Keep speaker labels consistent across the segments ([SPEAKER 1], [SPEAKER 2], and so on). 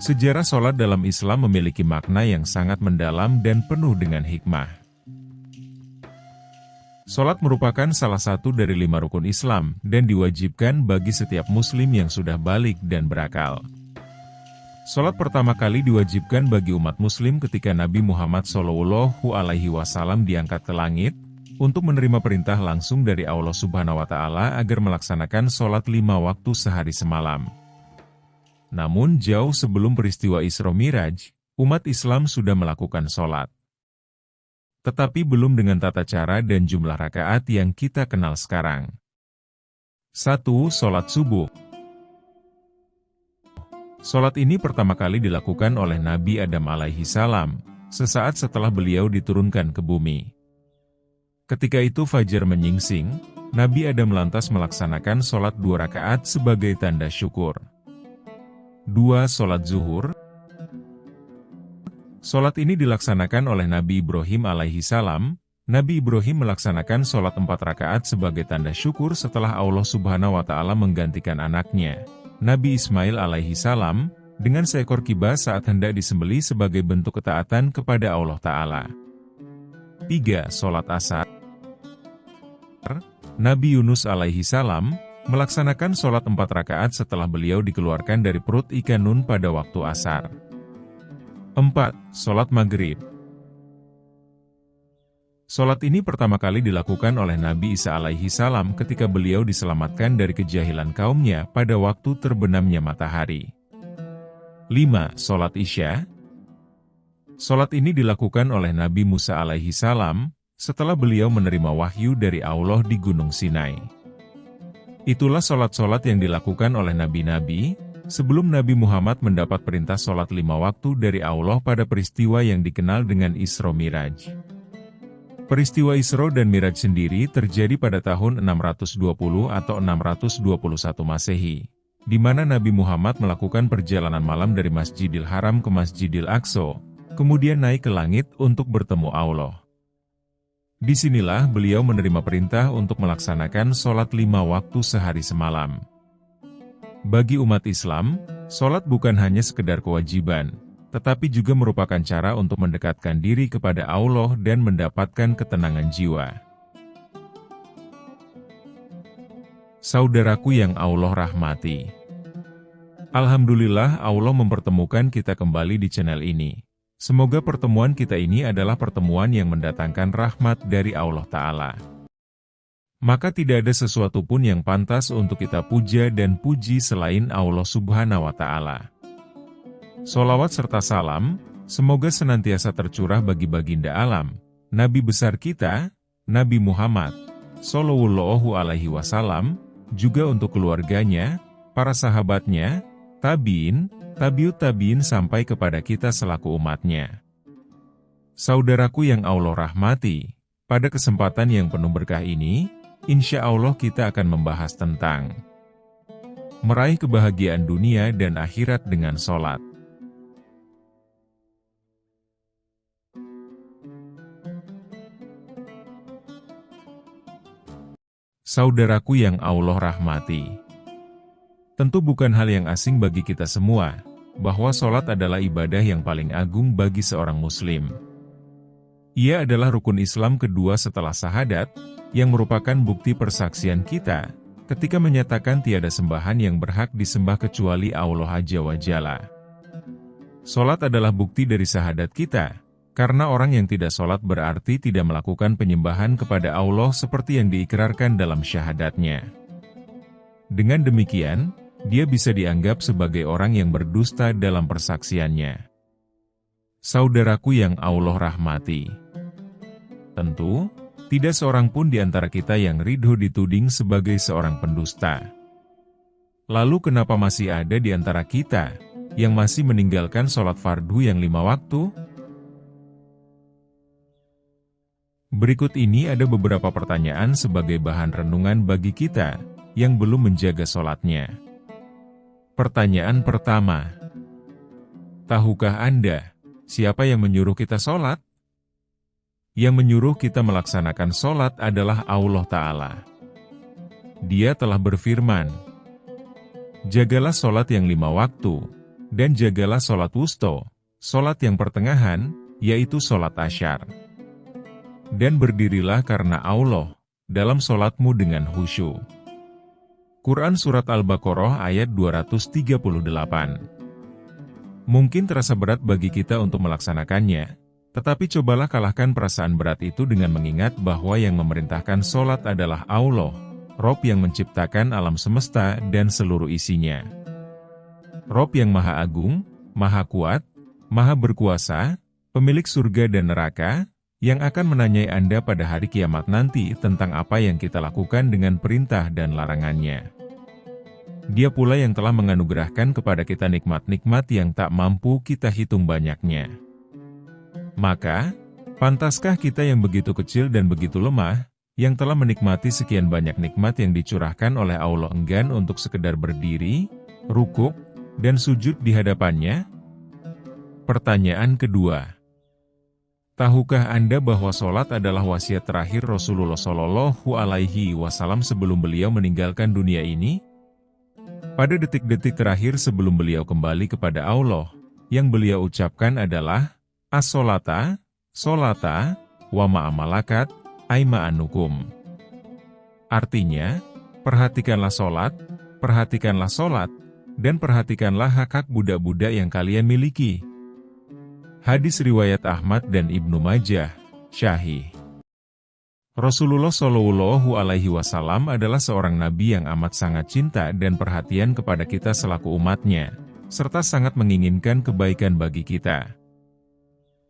[SPEAKER 1] Sejarah sholat dalam Islam memiliki makna yang sangat mendalam dan penuh dengan hikmah. Sholat merupakan salah satu dari 5 rukun Islam dan diwajibkan bagi setiap muslim yang sudah balik dan berakal. Sholat pertama kali diwajibkan bagi umat muslim ketika Nabi Muhammad SAW diangkat ke langit, untuk menerima perintah langsung dari Allah Subhanahu wa Ta'ala agar melaksanakan sholat 5 waktu sehari semalam. Namun jauh sebelum peristiwa Isra Miraj, umat Islam sudah melakukan sholat. Tetapi belum dengan tata cara dan jumlah rakaat yang kita kenal sekarang. 1. Sholat subuh. Sholat ini pertama kali dilakukan oleh Nabi Adam alaihi salam, sesaat setelah beliau diturunkan ke bumi. Ketika itu fajar menyingsing, Nabi Adam lantas melaksanakan sholat 2 rakaat sebagai tanda syukur. 2. Sholat zuhur. Sholat ini dilaksanakan oleh Nabi Ibrahim alaihi salam. Nabi Ibrahim melaksanakan sholat 4 rakaat sebagai tanda syukur setelah Allah Subhanahu wa Ta'ala menggantikan anaknya, Nabi Ismail alaihi salam, dengan seekor kibas saat hendak disembelih sebagai bentuk ketaatan kepada Allah Ta'ala. 3. Sholat asar. Nabi Yunus alaihi salam melaksanakan sholat 4 rakaat setelah beliau dikeluarkan dari perut ikan nun pada waktu asar. 4. Sholat maghrib. Sholat ini pertama kali dilakukan oleh Nabi Isa alaihi salam ketika beliau diselamatkan dari kejahilan kaumnya pada waktu terbenamnya matahari. 5. Sholat isya. Sholat ini dilakukan oleh Nabi Musa alaihi salam setelah beliau menerima wahyu dari Allah di Gunung Sinai. Itulah sholat-sholat yang dilakukan oleh nabi-nabi, sebelum Nabi Muhammad mendapat perintah sholat 5 waktu dari Allah pada peristiwa yang dikenal dengan Isra Miraj. Peristiwa Isra dan Miraj sendiri terjadi pada tahun 620 atau 621 Masehi, di mana Nabi Muhammad melakukan perjalanan malam dari Masjidil Haram ke Masjidil Aqsa, kemudian naik ke langit untuk bertemu Allah. Disinilah beliau menerima perintah untuk melaksanakan sholat 5 waktu sehari semalam. Bagi umat Islam, sholat bukan hanya sekedar kewajiban, tetapi juga merupakan cara untuk mendekatkan diri kepada Allah dan mendapatkan ketenangan jiwa. Saudaraku yang Allah rahmati, alhamdulillah Allah mempertemukan kita kembali di channel ini. Semoga pertemuan kita ini adalah pertemuan yang mendatangkan rahmat dari Allah Ta'ala. Maka tidak ada sesuatu pun yang pantas untuk kita puja dan puji selain Allah Subhanahu wa Ta'ala. Sholawat serta salam, semoga senantiasa tercurah bagi baginda alam, Nabi besar kita, Nabi Muhammad Shallallahu alaihi wasallam, juga untuk keluarganya, para sahabatnya, tabi'in, tabiut tabi'in sampai kepada kita selaku umatnya. Saudaraku yang Allah rahmati, pada kesempatan yang penuh berkah ini, insya Allah kita akan membahas tentang meraih kebahagiaan dunia dan akhirat dengan sholat. Saudaraku yang Allah rahmati, tentu bukan hal yang asing bagi kita semua, bahwa sholat adalah ibadah yang paling agung bagi seorang muslim. Ia adalah rukun Islam kedua setelah syahadat, yang merupakan bukti persaksian kita, ketika menyatakan tiada sembahan yang berhak disembah kecuali Allah Azza wa Jalla. Sholat adalah bukti dari syahadat kita, karena orang yang tidak sholat berarti tidak melakukan penyembahan kepada Allah seperti yang diikrarkan dalam syahadatnya. Dengan demikian, dia bisa dianggap sebagai orang yang berdusta dalam persaksiannya. Saudaraku yang Allah rahmati, tentu, tidak seorang pun di antara kita yang ridho dituding sebagai seorang pendusta. Lalu kenapa masih ada di antara kita, yang masih meninggalkan sholat fardu yang 5 waktu? Berikut ini ada beberapa pertanyaan sebagai bahan renungan bagi kita, yang belum menjaga sholatnya. Pertanyaan pertama, tahukah Anda, siapa yang menyuruh kita sholat? Yang menyuruh kita melaksanakan sholat adalah Allah Ta'ala. Dia telah berfirman, jagalah sholat yang 5 waktu, Dan jagalah sholat wusto, sholat yang pertengahan, yaitu sholat asyar. Dan berdirilah karena Allah, dalam sholatmu dengan khusyuk. Quran Surat Al-Baqarah ayat 238. Mungkin terasa berat bagi kita untuk melaksanakannya, tetapi cobalah kalahkan perasaan berat itu dengan mengingat bahwa yang memerintahkan sholat adalah Allah, Rob yang menciptakan alam semesta dan seluruh isinya. Rob yang Maha Agung, Maha Kuat, Maha Berkuasa, pemilik surga dan neraka, yang akan menanyai Anda pada hari kiamat nanti tentang apa yang kita lakukan dengan perintah dan larangannya. Dia pula yang telah menganugerahkan kepada kita nikmat-nikmat yang tak mampu kita hitung banyaknya. Maka, pantaskah kita yang begitu kecil dan begitu lemah, yang telah menikmati sekian banyak nikmat yang dicurahkan oleh Allah enggan untuk sekedar berdiri, rukuk, dan sujud di hadapannya? Pertanyaan kedua. Tahukah Anda bahwa sholat adalah wasiat terakhir Rasulullah Shallallahu Alaihi Wasallam sebelum beliau meninggalkan dunia ini? Pada detik-detik terakhir sebelum beliau kembali kepada Allah, yang beliau ucapkan adalah, As-sholata, sholata, wa ma'amalakat, aima'anukum. Artinya, perhatikanlah sholat, dan perhatikanlah hak-hak budak-budak yang kalian miliki. Hadis riwayat Ahmad dan Ibnu Majah, Syahih. Rasulullah Shallallahu Alaihi Wasallam adalah seorang nabi yang amat sangat cinta dan perhatian kepada kita selaku umatnya, serta sangat menginginkan kebaikan bagi kita.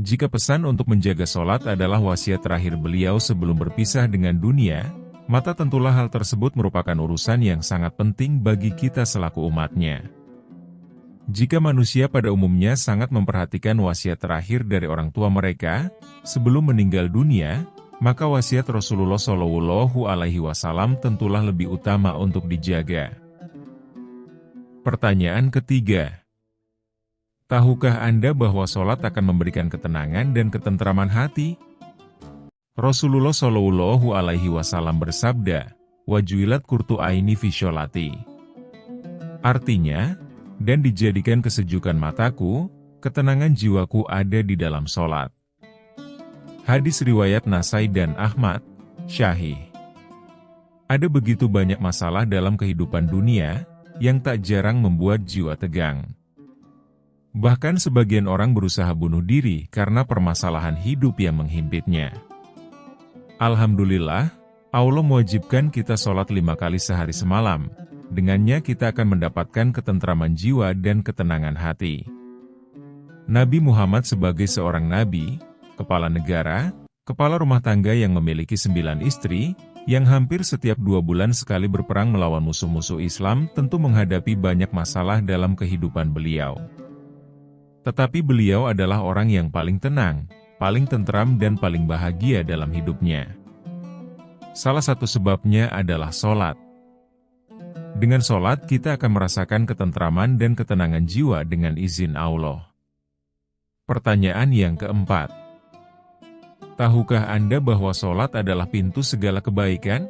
[SPEAKER 1] Jika pesan untuk menjaga sholat adalah wasiat terakhir beliau sebelum berpisah dengan dunia, maka tentulah hal tersebut merupakan urusan yang sangat penting bagi kita selaku umatnya. Jika manusia pada umumnya sangat memperhatikan wasiat terakhir dari orang tua mereka sebelum meninggal dunia, maka wasiat Rasulullah Shallallahu Alaihi Wasallam tentulah lebih utama untuk dijaga. Pertanyaan ketiga. Tahukah Anda bahwa sholat akan memberikan ketenangan dan ketentraman hati? Rasulullah Shallallahu Alaihi Wasallam bersabda, "Wajuilat qurratu aini fi sholati." Artinya, dan dijadikan kesejukan mataku, ketenangan jiwaku ada di dalam sholat. Hadis riwayat Nasai dan Ahmad, Syahih. Ada begitu banyak masalah dalam kehidupan dunia, yang tak jarang membuat jiwa tegang. Bahkan sebagian orang berusaha bunuh diri karena permasalahan hidup yang menghimpitnya. Alhamdulillah, Allah mewajibkan kita sholat 5 kali sehari semalam. Dengannya kita akan mendapatkan ketentraman jiwa dan ketenangan hati. Nabi Muhammad sebagai seorang nabi, kepala negara, kepala rumah tangga yang memiliki 9 istri, yang hampir setiap 2 bulan sekali berperang melawan musuh-musuh Islam tentu menghadapi banyak masalah dalam kehidupan beliau. Tetapi beliau adalah orang yang paling tenang, paling tentram dan paling bahagia dalam hidupnya. Salah satu sebabnya adalah sholat. Dengan sholat kita akan merasakan ketentraman dan ketenangan jiwa dengan izin Allah. Pertanyaan yang keempat. Tahukah Anda bahwa sholat adalah pintu segala kebaikan?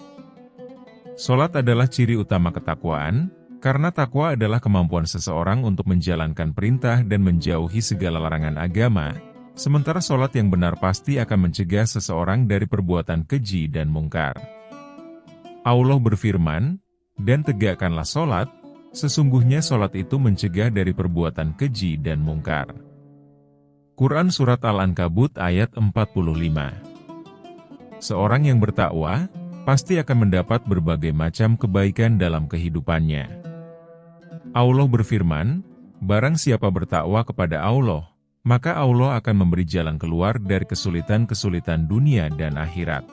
[SPEAKER 1] Sholat adalah ciri utama ketakwaan, karena takwa adalah kemampuan seseorang untuk menjalankan perintah dan menjauhi segala larangan agama, sementara sholat yang benar pasti akan mencegah seseorang dari perbuatan keji dan mungkar. Allah berfirman, dan tegakkanlah sholat, sesungguhnya sholat itu mencegah dari perbuatan keji dan mungkar. Quran Surat Al-Ankabut ayat 45. Seorang yang bertakwa, pasti akan mendapat berbagai macam kebaikan dalam kehidupannya. Allah berfirman, barang siapa bertakwa kepada Allah, maka Allah akan memberi jalan keluar dari kesulitan-kesulitan dunia dan akhirat.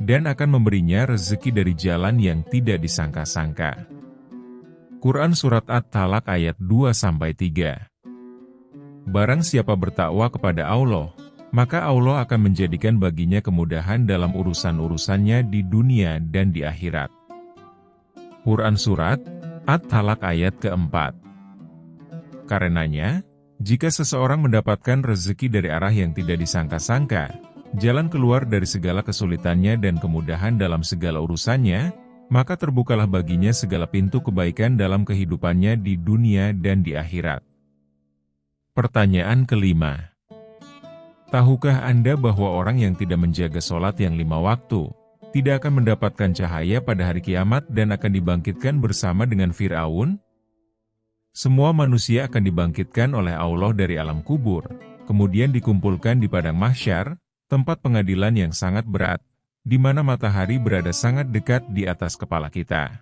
[SPEAKER 1] Dan akan memberinya rezeki dari jalan yang tidak disangka-sangka. Quran Surat At-Talaq ayat 2-3. Barang siapa bertakwa kepada Allah, maka Allah akan menjadikan baginya kemudahan dalam urusan-urusannya di dunia dan di akhirat. Quran Surat At-Talaq ayat keempat. Karenanya, jika seseorang mendapatkan rezeki dari arah yang tidak disangka-sangka, jalan keluar dari segala kesulitannya dan kemudahan dalam segala urusannya, maka terbukalah baginya segala pintu kebaikan dalam kehidupannya di dunia dan di akhirat. Pertanyaan kelima. Tahukah Anda bahwa orang yang tidak menjaga sholat yang 5 waktu, tidak akan mendapatkan cahaya pada hari kiamat dan akan dibangkitkan bersama dengan Fir'aun? Semua manusia akan dibangkitkan oleh Allah dari alam kubur, kemudian dikumpulkan di padang mahsyar, tempat pengadilan yang sangat berat, di mana matahari berada sangat dekat di atas kepala kita.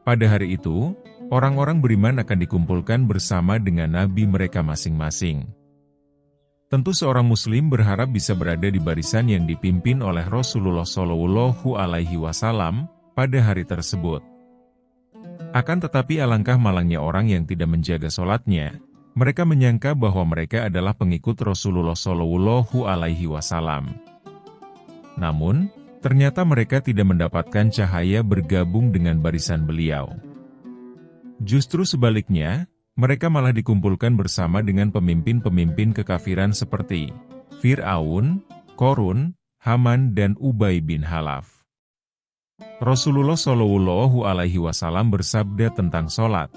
[SPEAKER 1] Pada hari itu, orang-orang beriman akan dikumpulkan bersama dengan nabi mereka masing-masing. Tentu seorang muslim berharap bisa berada di barisan yang dipimpin oleh Rasulullah SAW pada hari tersebut. Akan tetapi alangkah malangnya orang yang tidak menjaga sholatnya, mereka menyangka bahwa mereka adalah pengikut Rasulullah SAW. Namun, ternyata mereka tidak mendapatkan cahaya bergabung dengan barisan beliau. Justru sebaliknya, mereka malah dikumpulkan bersama dengan pemimpin-pemimpin kekafiran seperti Fir'aun, Qarun, Haman dan Ubay bin Khalaf. Rasulullah SAW bersabda tentang sholat,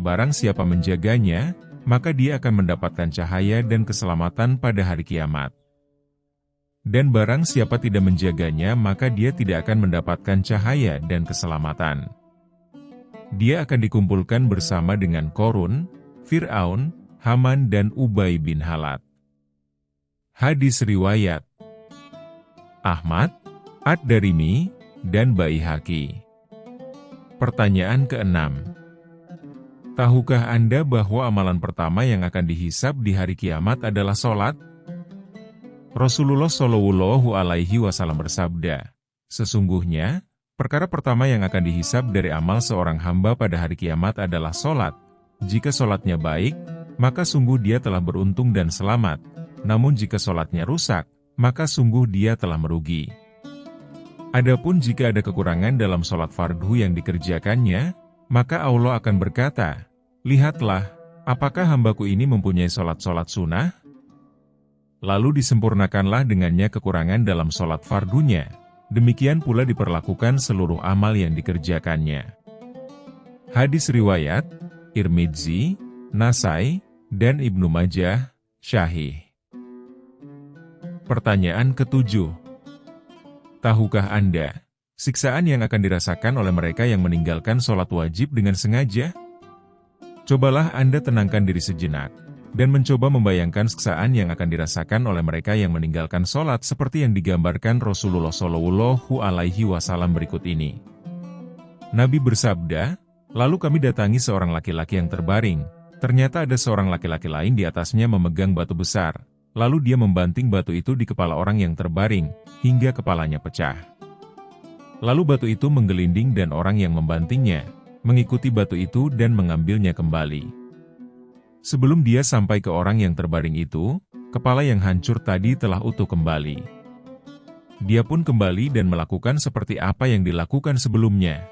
[SPEAKER 1] barang siapa menjaganya, maka dia akan mendapatkan cahaya dan keselamatan pada hari kiamat. Dan barang siapa tidak menjaganya, maka dia tidak akan mendapatkan cahaya dan keselamatan. Dia akan dikumpulkan bersama dengan Qarun, Fir'aun, Haman dan Ubay bin Khalaf. Hadis riwayat Ahmad, Ad-Darimi, dan Baihaqi. Pertanyaan keenam. Tahukah Anda bahwa amalan pertama yang akan dihisab di hari kiamat adalah sholat? Rasulullah SAW bersabda, sesungguhnya, perkara pertama yang akan dihisab dari amal seorang hamba pada hari kiamat adalah sholat. Jika sholatnya baik, maka sungguh dia telah beruntung dan selamat. Namun jika sholatnya rusak, maka sungguh dia telah merugi. Adapun jika ada kekurangan dalam sholat fardu yang dikerjakannya, maka Allah akan berkata, lihatlah, apakah hambaku ini mempunyai sholat-sholat sunnah? Lalu disempurnakanlah dengannya kekurangan dalam sholat fardunya. Demikian pula diperlakukan seluruh amal yang dikerjakannya. Hadis riwayat Tirmidzi, Nasai, dan Ibnu Majah, Syahih. Pertanyaan ketujuh. Tahukah Anda, siksaan yang akan dirasakan oleh mereka yang meninggalkan sholat wajib dengan sengaja? Cobalah Anda tenangkan diri sejenak, dan mencoba membayangkan siksaan yang akan dirasakan oleh mereka yang meninggalkan sholat seperti yang digambarkan Rasulullah SAW berikut ini. Nabi bersabda, lalu kami datangi seorang laki-laki yang terbaring, ternyata ada seorang laki-laki lain di atasnya memegang batu besar. Lalu dia membanting batu itu di kepala orang yang terbaring, hingga kepalanya pecah. Lalu batu itu menggelinding dan orang yang membantingnya, mengikuti batu itu dan mengambilnya kembali. Sebelum dia sampai ke orang yang terbaring itu, kepala yang hancur tadi telah utuh kembali. Dia pun kembali dan melakukan seperti apa yang dilakukan sebelumnya.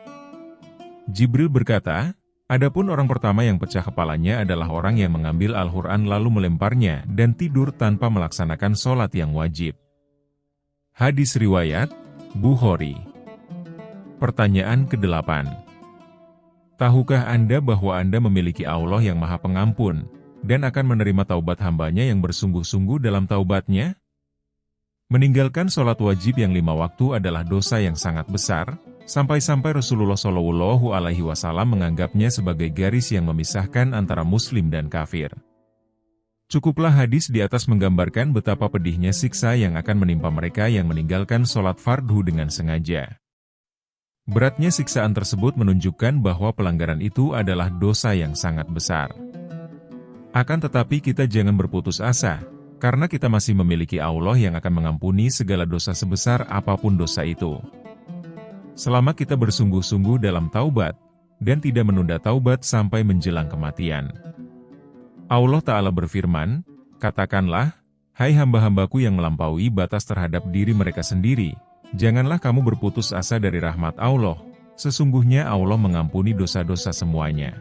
[SPEAKER 1] Jibril berkata, adapun orang pertama yang pecah kepalanya adalah orang yang mengambil Al-Quran lalu melemparnya dan tidur tanpa melaksanakan sholat yang wajib. Hadis riwayat Bukhari. Pertanyaan ke-8. Tahukah Anda bahwa Anda memiliki Allah yang Maha Pengampun, dan akan menerima taubat hambanya yang bersungguh-sungguh dalam taubatnya? Meninggalkan sholat wajib yang 5 waktu adalah dosa yang sangat besar, sampai-sampai Rasulullah SAW menganggapnya sebagai garis yang memisahkan antara muslim dan kafir. Cukuplah hadis di atas menggambarkan betapa pedihnya siksa yang akan menimpa mereka yang meninggalkan sholat fardu dengan sengaja. Beratnya siksaan tersebut menunjukkan bahwa pelanggaran itu adalah dosa yang sangat besar. Akan tetapi kita jangan berputus asa, karena kita masih memiliki Allah yang akan mengampuni segala dosa sebesar apapun dosa itu. Selama kita bersungguh-sungguh dalam taubat, dan tidak menunda taubat sampai menjelang kematian. Allah Ta'ala berfirman, katakanlah, hai hamba-hambaku yang melampaui batas terhadap diri mereka sendiri, janganlah kamu berputus asa dari rahmat Allah, sesungguhnya Allah mengampuni dosa-dosa semuanya.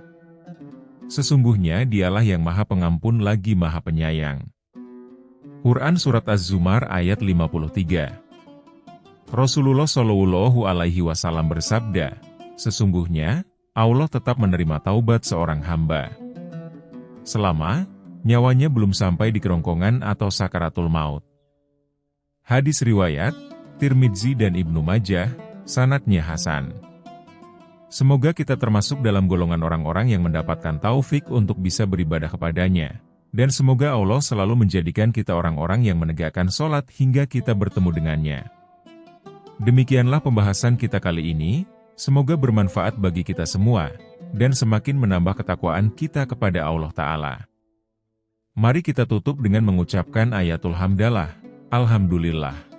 [SPEAKER 1] Sesungguhnya dialah yang Maha Pengampun lagi Maha Penyayang. Quran Surat Az-Zumar ayat 53. Rasulullah Shallallahu Alaihi Wasallam bersabda, sesungguhnya Allah tetap menerima taubat seorang hamba selama nyawanya belum sampai di kerongkongan atau sakaratul maut. Hadis riwayat Tirmidzi dan Ibnu Majah, sanadnya hasan. Semoga kita termasuk dalam golongan orang-orang yang mendapatkan taufik untuk bisa beribadah kepadanya. Dan semoga Allah selalu menjadikan kita orang-orang yang menegakkan sholat hingga kita bertemu dengannya. Demikianlah pembahasan kita kali ini, semoga bermanfaat bagi kita semua, dan semakin menambah ketakwaan kita kepada Allah Ta'ala. Mari kita tutup dengan mengucapkan ayatul hamdalah, Alhamdulillah.